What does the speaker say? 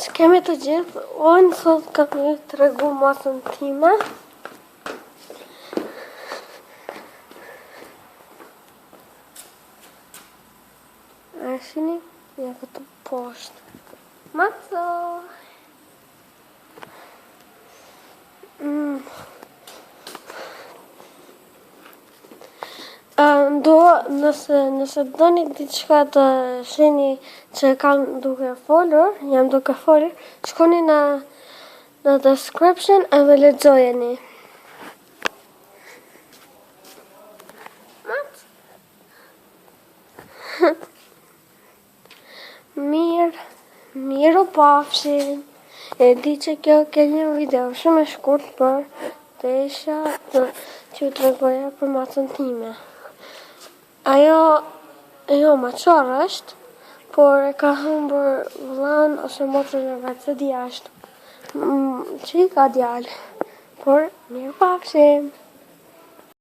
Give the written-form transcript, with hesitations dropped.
Kemi të gjithë, unë sot kam një të regu masën time. A shini, një këtë poshtë. Maco! Nëse doni diçka të shihni që kam duke folur, jam duke folur, shkoni në description edhe lexojeni. Mirë u pafshin. E di që kjo ke një video shumë e shkurt, për të isha që ju tregoja për masën time. Ajo Maqori është, por e ka humbur vëllain ose motrën e vet se di jashtë. Që i ka djalë, por mirë pafshim.